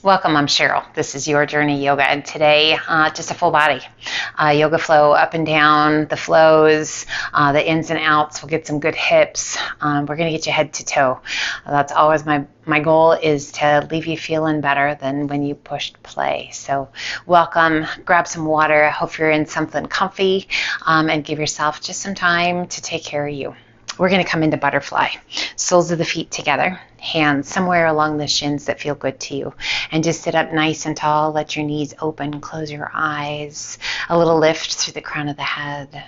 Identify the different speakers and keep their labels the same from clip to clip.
Speaker 1: Welcome, I'm Cheryl. This is Your Journey Yoga, and today, just a full body yoga flow up and down, the flows, the ins and outs. We'll get some good hips. We're going to get you head to toe. That's always my goal, is to leave you feeling better than when you pushed play. So welcome, grab some water. I hope you're in something comfy, and give yourself just some time to take care of you. We're going to come into butterfly. Soles of the feet together, hands somewhere along the shins that feel good to you. And just sit up nice and tall. Let your knees open, close your eyes. A little lift through the crown of the head.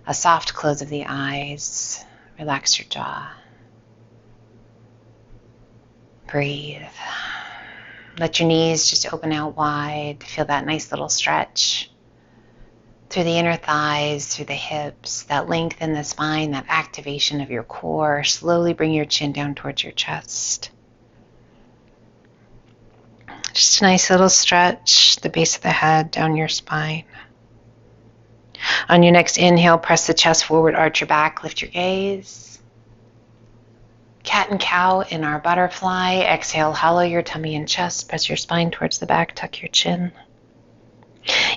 Speaker 1: A soft close of the eyes. Relax your jaw. Breathe. Let your knees just open out wide. Feel that nice little stretch through the inner thighs, through the hips, that length in the spine, that activation of your core. Slowly bring your chin down towards your chest. Just a nice little stretch, the base of the head, down your spine. On your next inhale, press the chest forward, arch your back, lift your gaze. Cat and cow in our butterfly. Exhale, hollow your tummy and chest, press your spine towards the back, tuck your chin.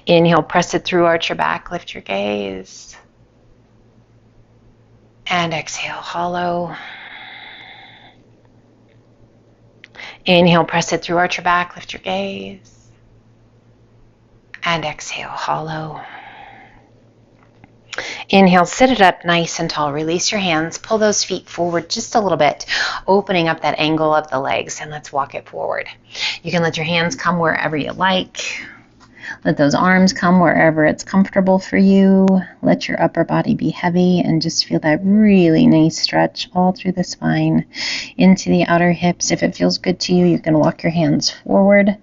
Speaker 1: Inhale, press it through, arch your back, lift your gaze. And exhale, hollow. Inhale, press it through, arch your back, lift your gaze. And exhale, hollow. Inhale, sit it up nice and tall. Release your hands, pull those feet forward just a little bit, opening up that angle of the legs, and let's walk it forward. You can let your hands come wherever you like. Let those arms come wherever it's comfortable for you. Let your upper body be heavy and just feel that really nice stretch all through the spine into the outer hips. If it feels good to you, you can walk your hands forward.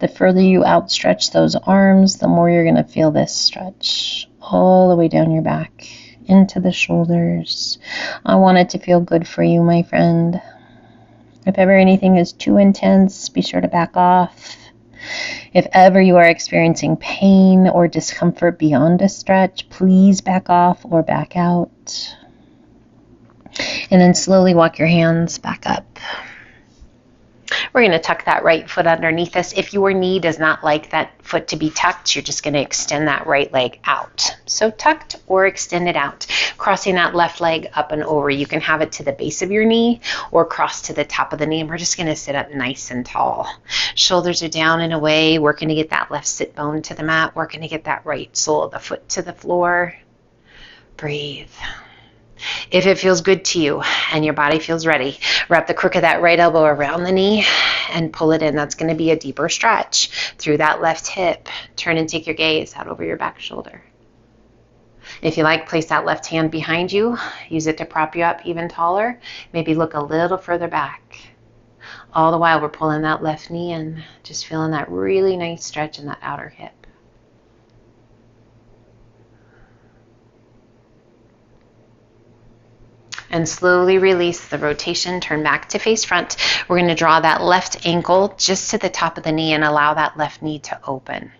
Speaker 1: The further you outstretch those arms, the more you're going to feel this stretch all the way down your back into the shoulders. I want it to feel good for you, my friend. If ever anything is too intense, be sure to back off. If ever you are experiencing pain or discomfort beyond a stretch, please back off or back out. And then slowly walk your hands back up. We're going to tuck that right foot underneath us. If your knee does not like that foot to be tucked, you're just going to extend that right leg out. So tucked or extend it out. Crossing that left leg up and over. You can have it to the base of your knee or cross to the top of the knee. And we're just going to sit up nice and tall. Shoulders are down and away. Working to get that left sit bone to the mat. Working to get that right sole of the foot to the floor. Breathe. If it feels good to you and your body feels ready, wrap the crook of that right elbow around the knee and pull it in. That's going to be a deeper stretch through that left hip. Turn and take your gaze out over your back shoulder. If you like, place that left hand behind you. Use it to prop you up even taller. Maybe look a little further back. All the while we're pulling that left knee in, just feeling that really nice stretch in that outer hip. And slowly release the rotation, turn back to face front. We're going to draw that left ankle just to the top of the knee and allow that left knee to open.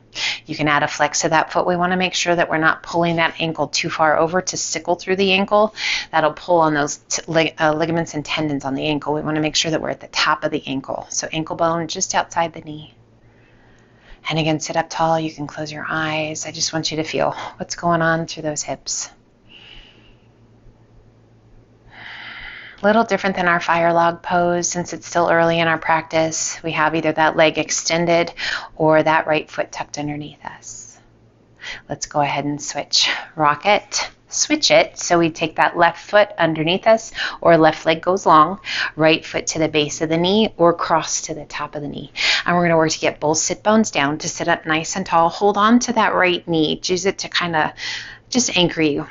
Speaker 1: You can add a flex to that foot. We want to make sure that we're not pulling that ankle too far over to sickle through the ankle. That'll pull on those ligaments and tendons on the ankle. We want to make sure that we're at the top of the ankle. So ankle bone just outside the knee. And again, sit up tall. You can close your eyes. I just want you to feel what's going on through those hips. Little different than our fire log pose. Since it's still early in our practice, we have either that leg extended or that right foot tucked underneath us. Let's go ahead and switch. Rock it, switch it. So we take that left foot underneath us, or left leg goes long, right foot to the base of the knee or cross to the top of the knee. And we're going to work to get both sit bones down to sit up nice and tall. Hold on to that right knee. Use it to kind of just anchor you.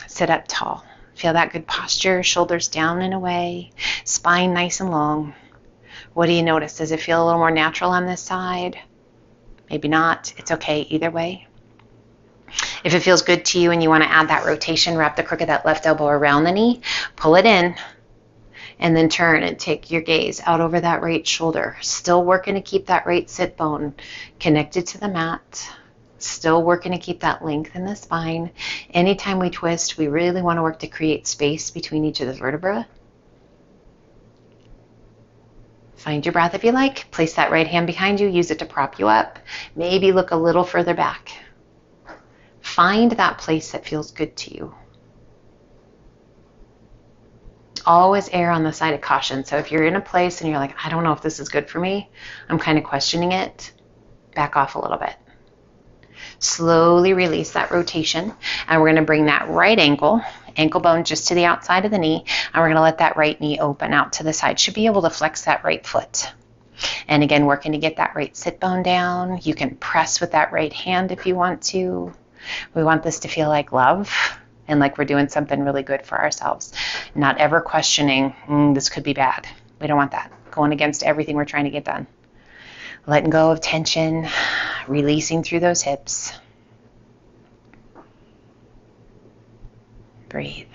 Speaker 1: Sit up tall. Feel that good posture, shoulders down and away, spine nice and long. What do you notice? Does it feel a little more natural on this side? Maybe not. It's okay either way. If it feels good to you and you want to add that rotation, wrap the crook of that left elbow around the knee, pull it in, and then turn and take your gaze out over that right shoulder. Still working to keep that right sit bone connected to the mat. Still working to keep that length in the spine. Anytime we twist, we really want to work to create space between each of the vertebrae. Find your breath if you like. Place that right hand behind you. Use it to prop you up. Maybe look a little further back. Find that place that feels good to you. Always err on the side of caution. So if you're in a place and you're like, I don't know if this is good for me, I'm kind of questioning it, back off a little bit. Slowly release that rotation, and we're going to bring that right ankle bone just to the outside of the knee, and we're going to let that right knee open out to the side. Should be able to flex that right foot. And again, working to get that right sit bone down. You can press with that right hand if you want to. We want this to feel like love and like we're doing something really good for ourselves. Not ever questioning, this could be bad. We don't want that. Going against everything we're trying to get done. Letting go of tension, releasing through those hips. Breathe.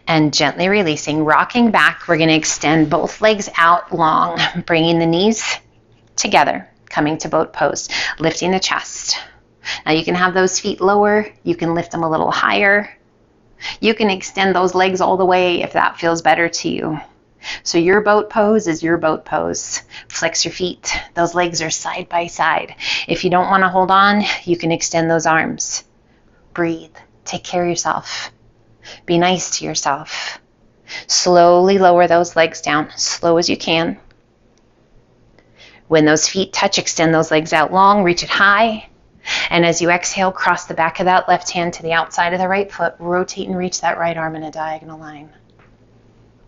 Speaker 1: And gently releasing, rocking back. We're going to extend both legs out long, bringing the knees together, coming to boat pose, lifting the chest. Now you can have those feet lower. You can lift them a little higher. You can extend those legs all the way if that feels better to you. So your boat pose is your boat pose. Flex your feet. Those legs are side by side. If you don't want to hold on, you can extend those arms. Breathe. Take care of yourself. Be nice to yourself. Slowly lower those legs down, slow as you can. When those feet touch, extend those legs out long, reach it high. And as you exhale, cross the back of that left hand to the outside of the right foot. Rotate and reach that right arm in a diagonal line.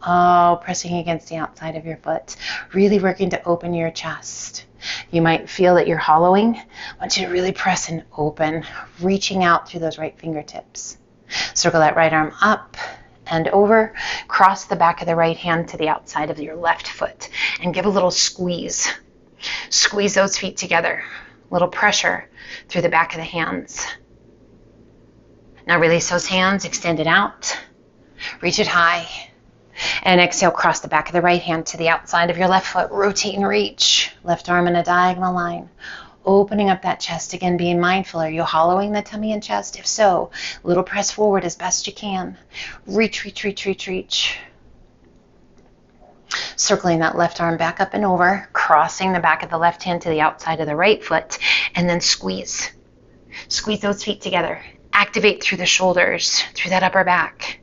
Speaker 1: Oh, pressing against the outside of your foot. Really working to open your chest. You might feel that you're hollowing. I want you to really press and open, reaching out through those right fingertips. Circle that right arm up and over. Cross the back of the right hand to the outside of your left foot and give a little squeeze. Squeeze those feet together. A little pressure through the back of the hands. Now release those hands, extend it out. Reach it high. And exhale, cross the back of the right hand to the outside of your left foot. Rotate and reach. Left arm in a diagonal line. Opening up that chest again, being mindful. Are you hollowing the tummy and chest? If so, a little press forward as best you can. Reach, reach, reach, reach, reach. Circling that left arm back up and over. Crossing the back of the left hand to the outside of the right foot. And then squeeze. Squeeze those feet together. Activate through the shoulders, through that upper back.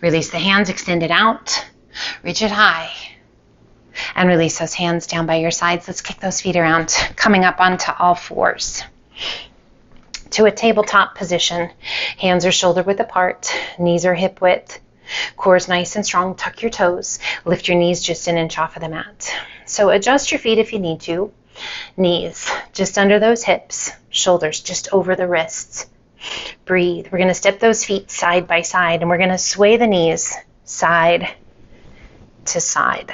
Speaker 1: Release the hands, extend it out. Reach it high. And release those hands down by your sides. Let's kick those feet around, coming up onto all fours. To a tabletop position. Hands are shoulder width apart. Knees are hip width. Core is nice and strong. Tuck your toes. Lift your knees just an inch off of the mat. So adjust your feet if you need to. Knees just under those hips. Shoulders just over the wrists. Breathe. We're going to step those feet side by side, and we're going to sway the knees side to side.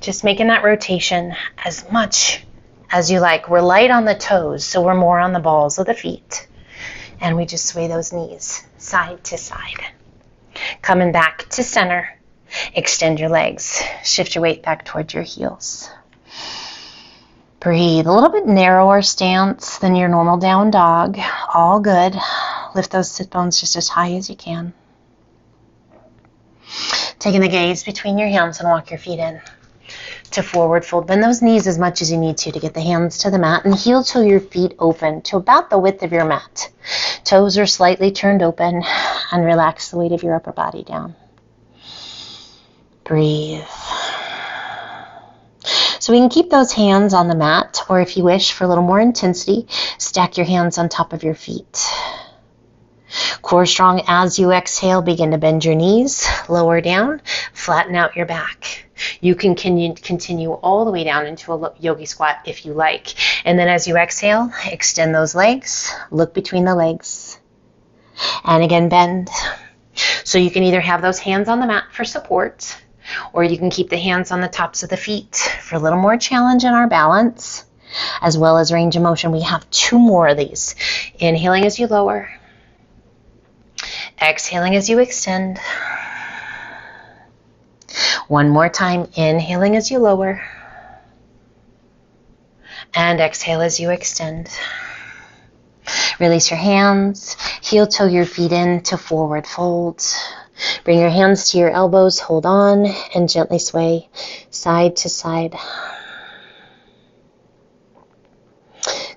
Speaker 1: Just making that rotation as much as you like. We're light on the toes, so we're more on the balls of the feet. And we just sway those knees side to side. Coming back to center. Extend your legs. Shift your weight back towards your heels. Breathe. A little bit narrower stance than your normal down dog. All good. Lift those sit bones just as high as you can. Taking the gaze between your hands and walk your feet in to forward fold. Bend those knees as much as you need to get the hands to the mat, and heel toe your feet open to about the width of your mat. Toes are slightly turned open, and relax the weight of your upper body down. Breathe. So we can keep those hands on the mat, or if you wish, for a little more intensity, stack your hands on top of your feet. Core strong as you exhale. Begin to bend your knees, lower down, flatten out your back. You can continue all the way down into a yogi squat if you like. And then as you exhale, extend those legs, look between the legs, and again bend. So you can either have those hands on the mat for support, or you can keep the hands on the tops of the feet for a little more challenge in our balance, as well as range of motion. We have 2 more of these. Inhaling as you lower. Exhaling as you extend. One more time. Inhaling as you lower. And exhale as you extend. Release your hands. Heel toe your feet in to forward fold. Bring your hands to your elbows, hold on, and gently sway side to side.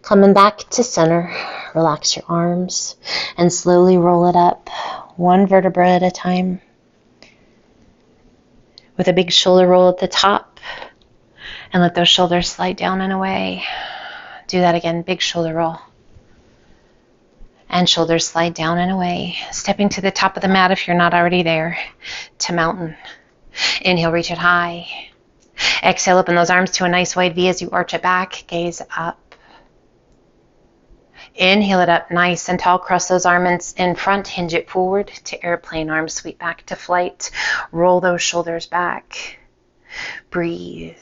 Speaker 1: Coming back to center, relax your arms and slowly roll it up, one vertebra at a time. With a big shoulder roll at the top, and let those shoulders slide down and away. Do that again, big shoulder roll. And shoulders slide down and away. Stepping to the top of the mat if you're not already there, to mountain. Inhale, reach it high. Exhale, open those arms to a nice wide V as you arch it back, gaze up. Inhale it up nice and tall, cross those arms in front, hinge it forward to airplane, arms sweep back to flight. Roll those shoulders back. Breathe.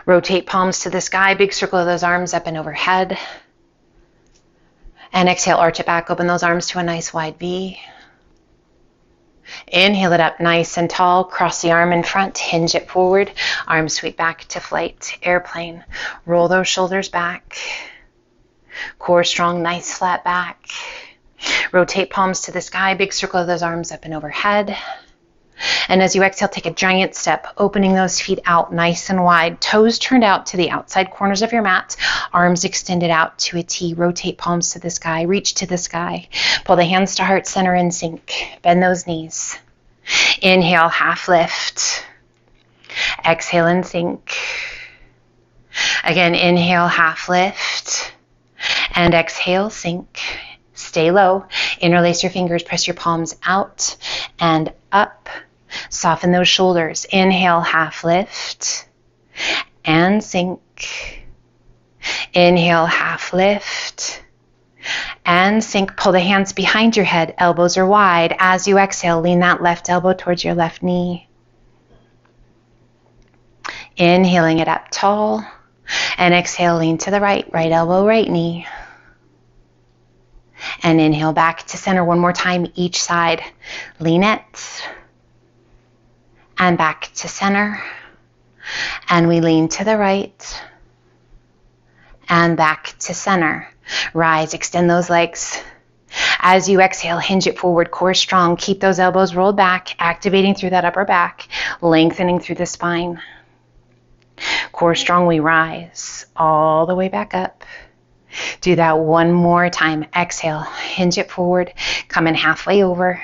Speaker 1: Rotate palms to the sky, big circle of those arms up and overhead. And exhale, arch it back, open those arms to a nice wide V. Inhale it up nice and tall, cross the arm in front, hinge it forward, arms sweep back to flight, airplane. Roll those shoulders back. Core strong, nice flat back. Rotate palms to the sky, big circle of those arms up and overhead. And as you exhale, take a giant step, opening those feet out nice and wide, toes turned out to the outside corners of your mat, arms extended out to a T, rotate palms to the sky, reach to the sky, pull the hands to heart center and sink, bend those knees. Inhale, half lift. Exhale and sink. Again, inhale, half lift. And exhale, sink. Stay low. Interlace your fingers, press your palms out and up. Soften those shoulders. Inhale, half lift. And sink. Inhale, half lift. And sink. Pull the hands behind your head. Elbows are wide. As you exhale, lean that left elbow towards your left knee. Inhaling it up tall. And exhale, lean to the right. Right elbow, right knee. And inhale back to center one more time each side. Lean it. And back to center. And we lean to the right. And back to center. Rise, extend those legs. As you exhale, hinge it forward, core strong. Keep those elbows rolled back, activating through that upper back, lengthening through the spine. Core strong, we rise all the way back up. Do that one more time. Exhale, hinge it forward, come in halfway over.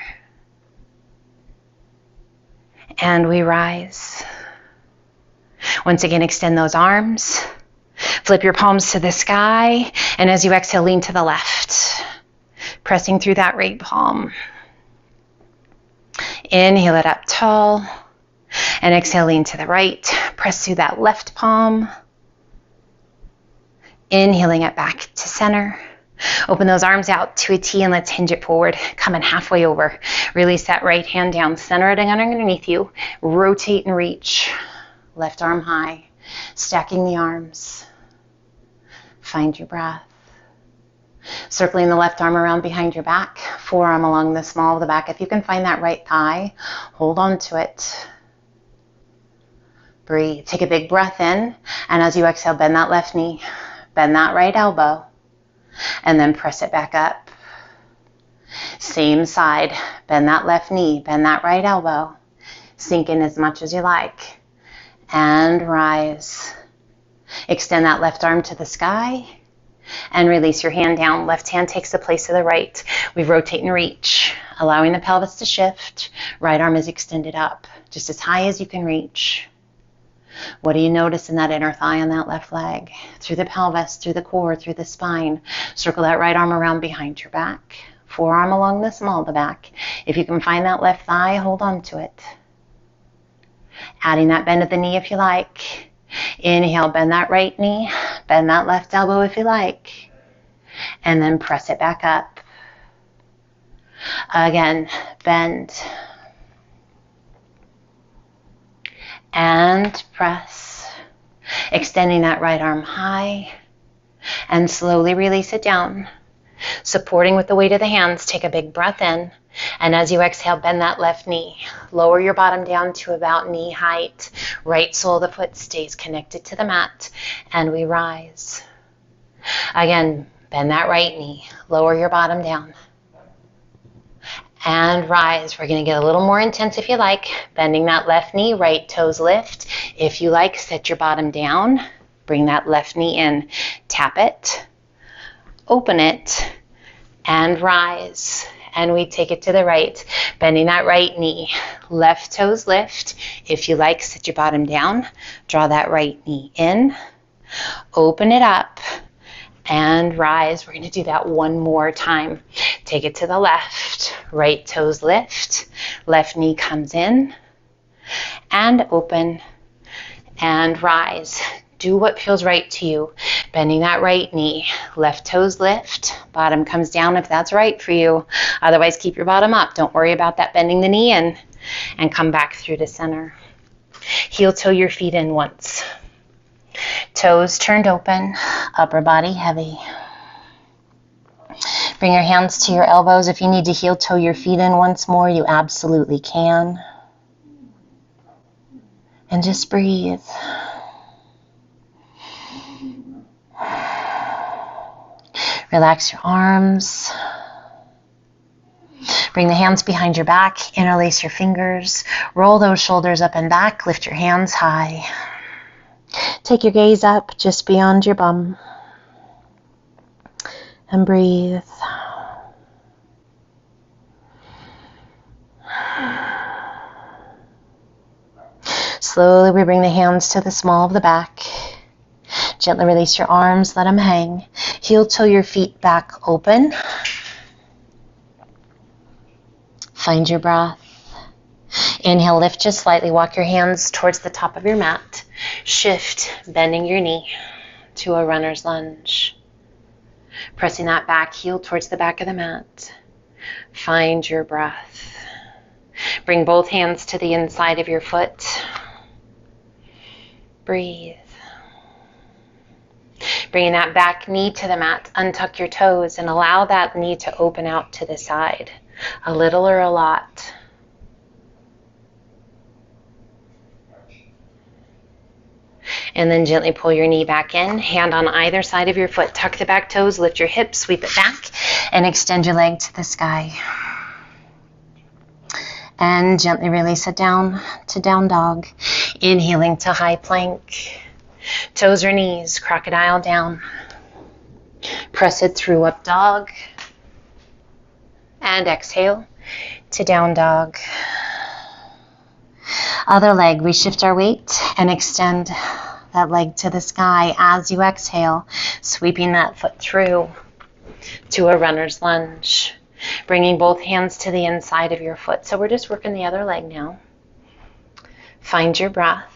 Speaker 1: And we rise. Once again, extend those arms. Flip your palms to the sky. And as you exhale, lean to the left. Pressing through that right palm. Inhale it up tall. And exhale, lean to the right. Press through that left palm. Inhaling it back to center. Open those arms out to a T and let's hinge it forward. Come in halfway over. Release that right hand down. Center it underneath you. Rotate and reach. Left arm high. Stacking the arms. Find your breath. Circling the left arm around behind your back. Forearm along the small of the back. If you can find that right thigh, hold on to it. Breathe. Take a big breath in. And as you exhale, bend that left knee. Bend that right elbow. And then press it back up. Same side. Bend that left knee. Bend that right elbow. Sink in as much as you like. And rise. Extend that left arm to the sky. And release your hand down. Left hand takes the place of the right. We rotate and reach, allowing the pelvis to shift. Right arm is extended up, just as high as you can reach. What do you notice in that inner thigh on that left leg? Through the pelvis, through the core, through the spine. Circle that right arm around behind your back. Forearm along the small of the back. If you can find that left thigh, hold on to it. Adding that bend of the knee if you like. Inhale, bend that right knee. Bend that left elbow if you like. And then press it back up. Again, bend. And press. Extending that right arm high. And slowly release it down. Supporting with the weight of the hands, take a big breath in. And as you exhale, bend that left knee. Lower your bottom down to about knee height. Right sole of the foot stays connected to the mat. And we rise. Again, bend that right knee. Lower your bottom down. and rise. We're going to get a little more intense if you like. Bending that left knee, right toes lift. If you like, set your bottom down. Bring that left knee in. Tap it, open it, and rise. And we take it to the right, bending that right knee. Left toes lift. If you like, sit your bottom down. Draw that right knee in. Open it up and rise. We're going to do that one more time. Take it to the left. Right toes lift. Left knee comes in. And open and rise. Do what feels right to you. Bending that right knee. Left toes lift. Bottom comes down if that's right for you. Otherwise, keep your bottom up. Don't worry about that bending the knee in. And come back through to center. Heel toe your feet in once. Toes turned open. Upper body heavy. Bring your hands to your elbows. If you need to heel toe your feet in once more, you absolutely can. And just breathe. Relax your arms. Bring the hands behind your back. Interlace your fingers. Roll those shoulders up and back. Lift your hands high. Take your gaze up just beyond your bum. And breathe. Slowly we bring the hands to the small of the back. Gently release your arms, let them hang. Heel toe your feet back open. Find your breath. Inhale, lift just slightly. Walk your hands towards the top of your mat. Shift, bending your knee to a runner's lunge. Pressing that back heel towards the back of the mat. Find your breath. Bring both hands to the inside of your foot. Breathe. Bringing that back knee to the mat, untuck your toes and allow that knee to open out to the side, a little or a lot. And then gently pull your knee back in, hand on either side of your foot, tuck the back toes, lift your hips, sweep it back, and extend your leg to the sky. And gently release it down to down dog, inhaling to high plank. Toes or knees, crocodile down. Press it through up dog. And exhale to down dog. Other leg, we shift our weight and extend that leg to the sky as you exhale, sweeping that foot through to a runner's lunge. Bringing both hands to the inside of your foot. So we're just working the other leg now. Find your breath.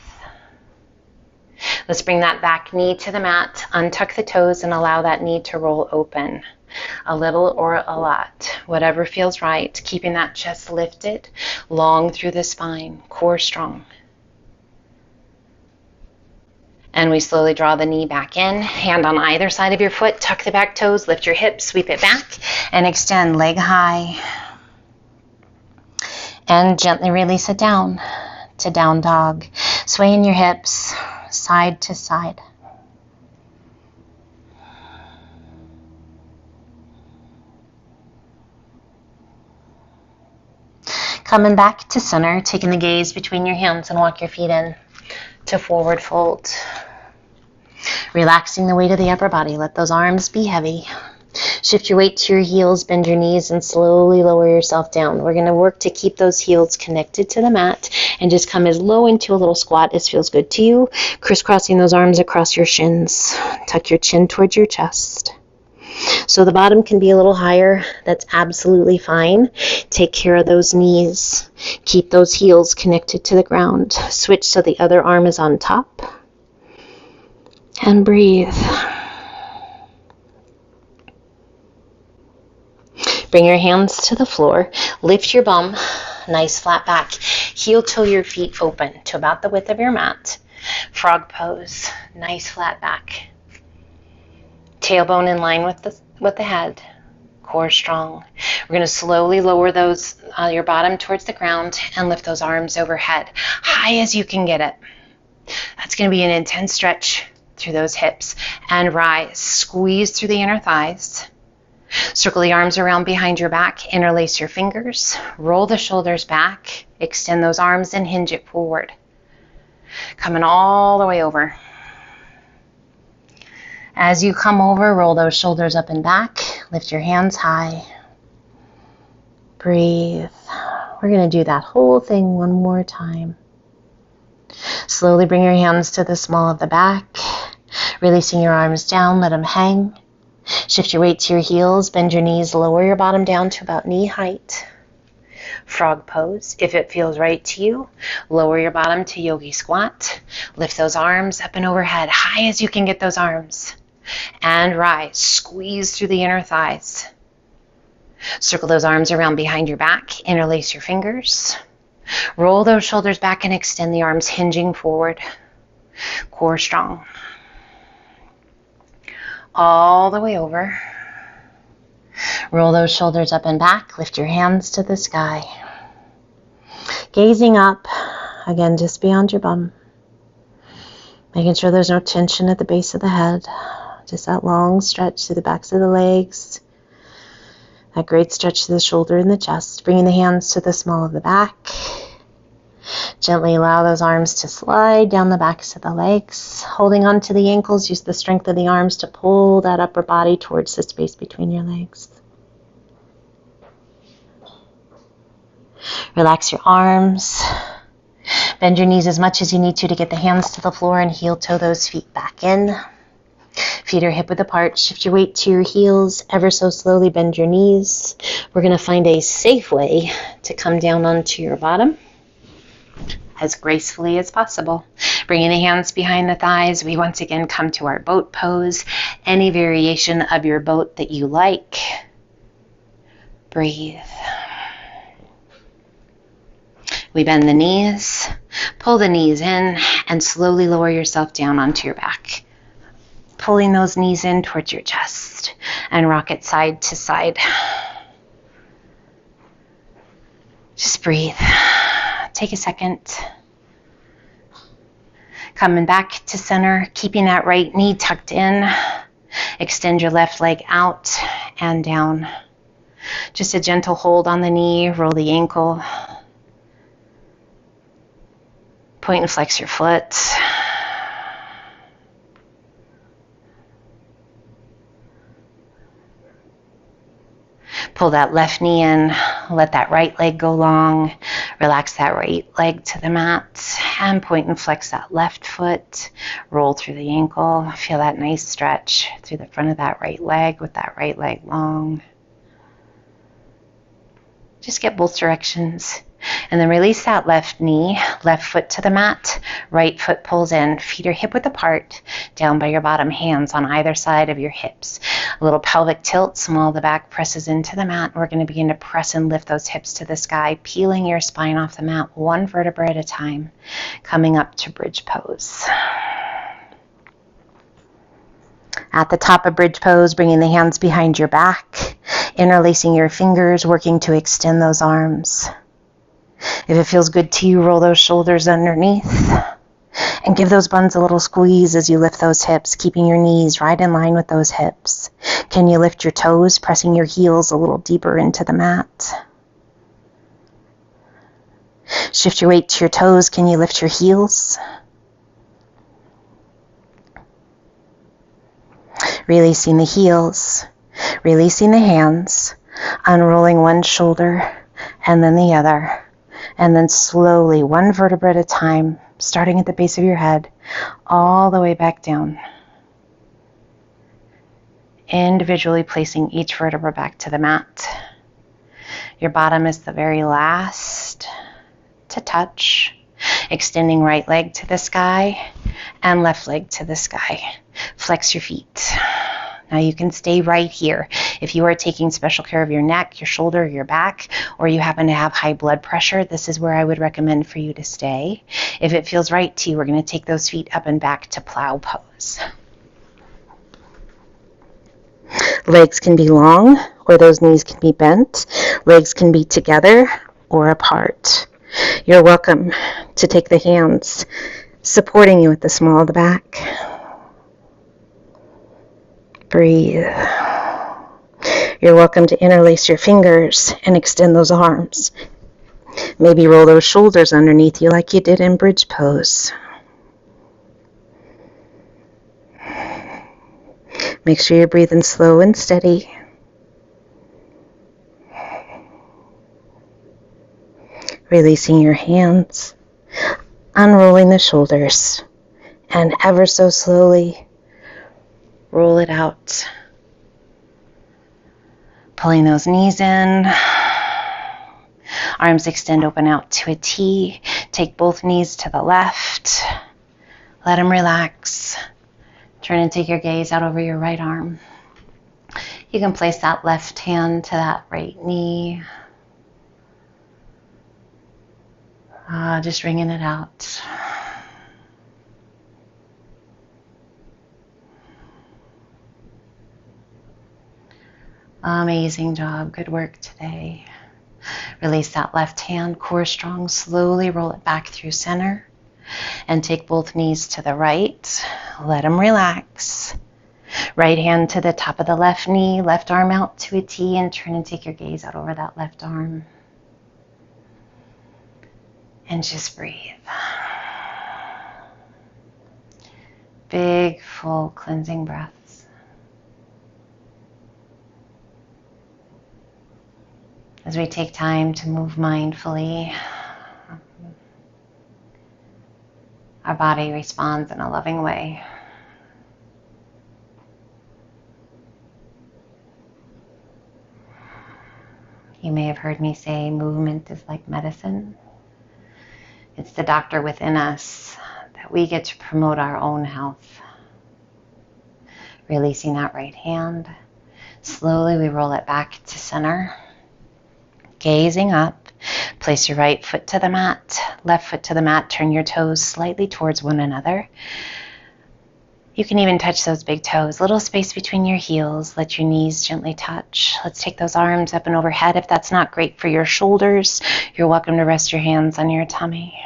Speaker 1: Let's bring that back knee to the mat, untuck the toes, and allow that knee to roll open. A little or a lot, whatever feels right. Keeping that chest lifted, long through the spine, core strong. And we slowly draw the knee back in, hand on either side of your foot, tuck the back toes, lift your hips, sweep it back, and extend leg high. And gently release it down to down dog. Swaying your hips side to side. Coming back to center, taking the gaze between your hands and walk your feet in to forward fold. Relaxing the weight of the upper body. Let those arms be heavy. Shift your weight to your heels, bend your knees, and slowly lower yourself down. We're going to work to keep those heels connected to the mat and just come as low into a little squat as feels good to you. Crisscrossing those arms across your shins. Tuck your chin towards your chest. So the bottom can be a little higher. That's absolutely fine. Take care of those knees. Keep those heels connected to the ground. Switch so the other arm is on top. And breathe. Bring your hands to the floor. Lift your bum. Nice flat back. Heel toe your feet open to about the width of your mat. Frog pose. Nice flat back. Tailbone in line with the head. Core strong. We're going to slowly lower those your bottom towards the ground and lift those arms overhead, high as you can get it. That's going to be an intense stretch through those hips. And rise. Squeeze through the inner thighs. Circle the arms around behind your back, interlace your fingers, roll the shoulders back, extend those arms and hinge it forward. Coming all the way over. As you come over, roll those shoulders up and back, lift your hands high. Breathe. We're going to do that whole thing one more time. Slowly bring your hands to the small of the back, releasing your arms down, let them hang. Shift your weight to your heels, bend your knees, lower your bottom down to about knee height. Frog pose. If it feels right to you, lower your bottom to yogi squat. Lift those arms up and overhead, high as you can get those arms. And rise. Squeeze through the inner thighs. Circle those arms around behind your back, interlace your fingers. Roll those shoulders back and extend the arms, hinging forward. Core strong. All the way over. Roll those shoulders up and back. Lift your hands to the sky. Gazing up, again, just beyond your bum. Making sure there's no tension at the base of the head. Just that long stretch through the backs of the legs. That great stretch to the shoulder and the chest. Bringing the hands to the small of the back. Gently allow those arms to slide down the backs of the legs. Holding on to the ankles, use the strength of the arms to pull that upper body towards the space between your legs. Relax your arms. Bend your knees as much as you need to get the hands to the floor and heel toe those feet back in. Feet are hip width apart. Shift your weight to your heels. Ever so slowly bend your knees. We're going to find a safe way to come down onto your bottom as gracefully as possible. Bringing the hands behind the thighs, we once again come to our boat pose. Any variation of your boat that you like. Breathe. We bend the knees, pull the knees in, and slowly lower yourself down onto your back. Pulling those knees in towards your chest and rock it side to side. Just breathe. Take a second. Coming back to center, keeping that right knee tucked in. Extend your left leg out and down. Just a gentle hold on the knee, roll the ankle. Point and flex your foot. Pull that left knee in, let that right leg go long. Relax that right leg to the mat and point and flex that left foot. Roll through the ankle. Feel that nice stretch through the front of that right leg with that right leg long. Just get both directions. And then release that left knee, left foot to the mat, right foot pulls in, feet are hip width apart, down by your bottom, hands on either side of your hips. A little pelvic tilt, small of the back presses into the mat. We're going to begin to press and lift those hips to the sky, peeling your spine off the mat, one vertebra at a time, coming up to bridge pose. At the top of bridge pose, bringing the hands behind your back, interlacing your fingers, working to extend those arms. If it feels good to you, roll those shoulders underneath and give those buns a little squeeze as you lift those hips, keeping your knees right in line with those hips. Can you lift your toes, pressing your heels a little deeper into the mat? Shift your weight to your toes. Can you lift your heels? Releasing the heels, releasing the hands, unrolling one shoulder and then the other. And then slowly, one vertebra at a time, starting at the base of your head, all the way back down. Individually placing each vertebra back to the mat. Your bottom is the very last to touch. Extending right leg to the sky and left leg to the sky. Flex your feet. Now you can stay right here. If you are taking special care of your neck, your shoulder, your back, or you happen to have high blood pressure, this is where I would recommend for you to stay. If it feels right to you, we're going to take those feet up and back to plow pose. Legs can be long, or those knees can be bent. Legs can be together or apart. You're welcome to take the hands supporting you at the small of the back. Breathe.
Speaker 2: You're welcome to interlace your fingers and extend those arms. Maybe roll those shoulders underneath you like you did in bridge pose. Make sure you're breathing slow and steady. Releasing your hands, unrolling the shoulders, and ever so slowly roll it out. Pulling those knees in. Arms extend open out to a T. Take both knees to the left. Let them relax. Turn and take your gaze out over your right arm. You can place that left hand to that right knee. Just wringing it out. Amazing job. Good work today. Release that left hand, core strong. Slowly roll it back through center. And take both knees to the right. Let them relax. Right hand to the top of the left knee, left arm out to a T, and turn and take your gaze out over that left arm. And just breathe. Big, full, cleansing breaths. As we take time to move mindfully, our body responds in a loving way. You may have heard me say movement is like medicine. It's the doctor within us that we get to promote our own health. Releasing that right hand. Slowly we roll it back to center. Gazing up. Place your right foot to the mat, left foot to the mat. Turn your toes slightly towards one another. You can even touch those big toes. Little space between your heels. Let your knees gently touch. Let's take those arms up and overhead. If that's not great for your shoulders, you're welcome to rest your hands on your tummy.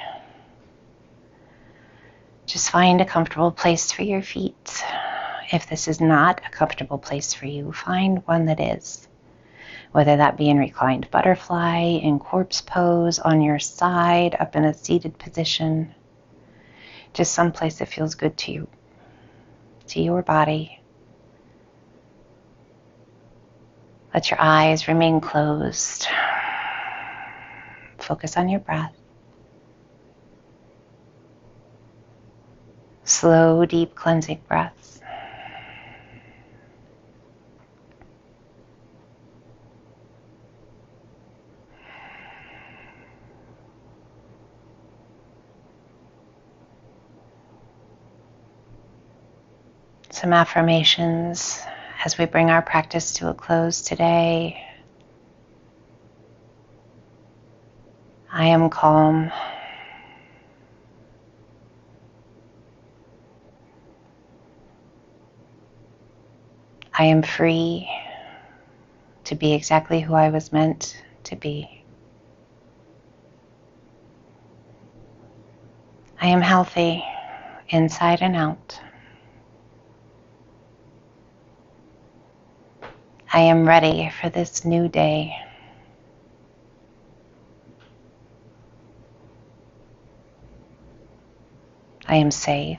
Speaker 2: Just find a comfortable place for your feet. If this is not a comfortable place for you, find one that is. Whether that be in reclined butterfly, in corpse pose, on your side, up in a seated position. Just someplace that feels good to you, to your body. Let your eyes remain closed. Focus on your breath. Slow, deep, cleansing breaths. Some affirmations as we bring our practice to a close today. I am calm. I am free to be exactly who I was meant to be. I am healthy inside and out. I am ready for this new day. I am safe.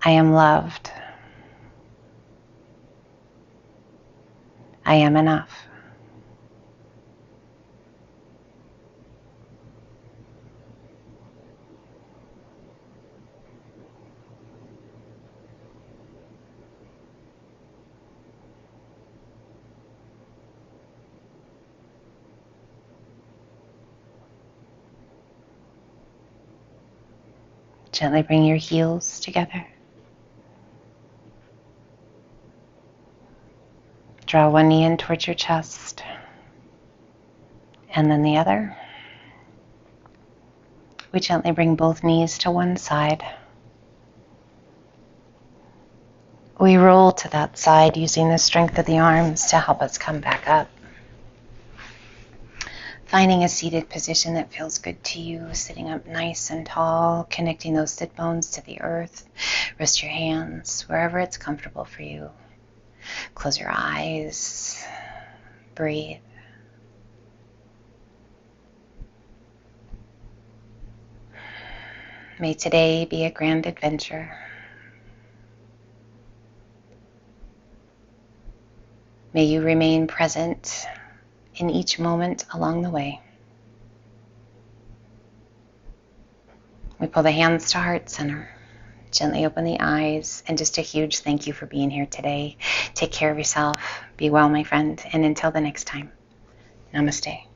Speaker 2: I am loved. I am enough. Gently bring your heels together. Draw one knee in towards your chest, and then the other. We gently bring both knees to one side. We roll to that side using the strength of the arms to help us come back up.
Speaker 1: Finding a seated position that feels good to you, sitting up nice and tall, connecting those sit bones to the earth. Rest your hands wherever it's comfortable for you. Close your eyes. Breathe. May today be a grand adventure. May you remain present in each moment along the way. We pull the hands to heart center. Gently open the eyes, and just a huge thank you for being here today. Take care of yourself. Be well, my friend, and until the next time, namaste.